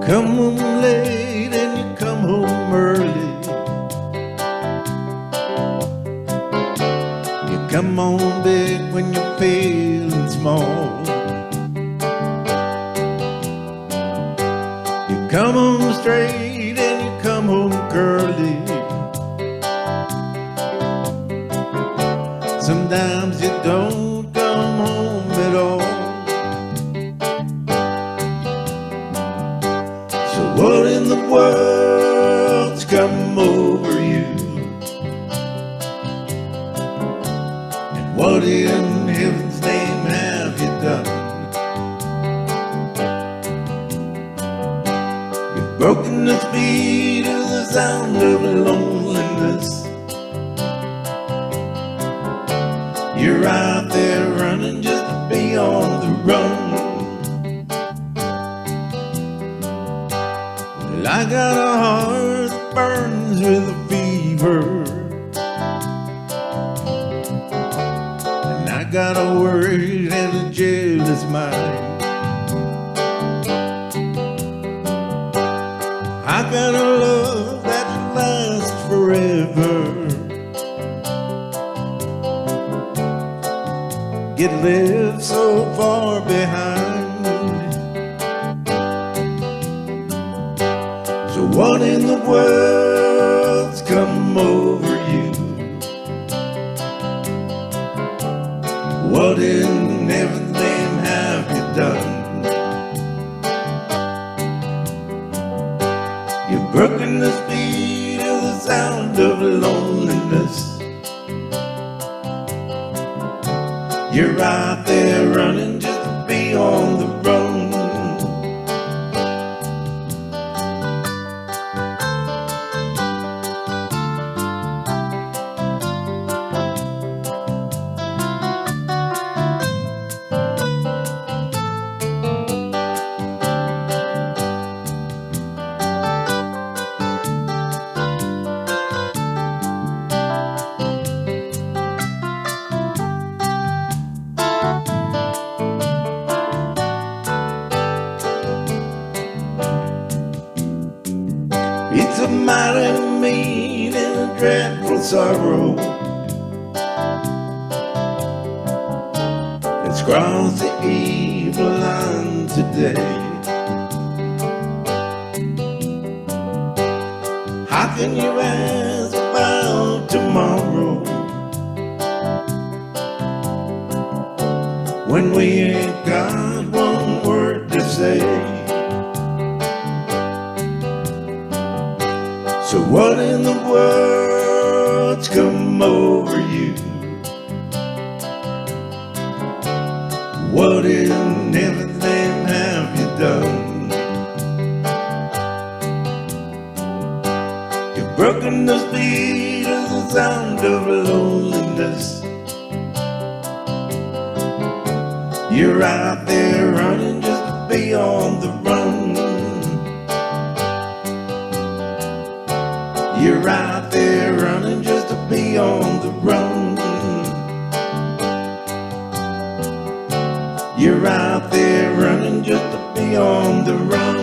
come home late and you come home early. You come home big when you're feeling small. You come home straight and you come home curly. Sometimes you don't come home at all. So what in the world's come over you? And what in heaven's name have you done? You've broken the speed of the sound of loneliness. You're out there running just to be on the run. Well, I got a heart that burns with a fever, and I got a worried and a jealous mind. I got a love that lasts forever. It lives so far behind. So what in the world's come over you? What in heaven's name have you done? You've broken the speed of the sound of loneliness. You're out there running just to be on the run. It's a mighty mean and a dreadful sorrow that's crossed the evil line today. How can you ask about tomorrow when we ain't got one word to say? So what in the world's come over you? What in heaven's name have you done? You've broken the speed of the sound of loneliness. You're out there running just to be on the run. You're out there running just to be on the run. You're out there running just to be on the run.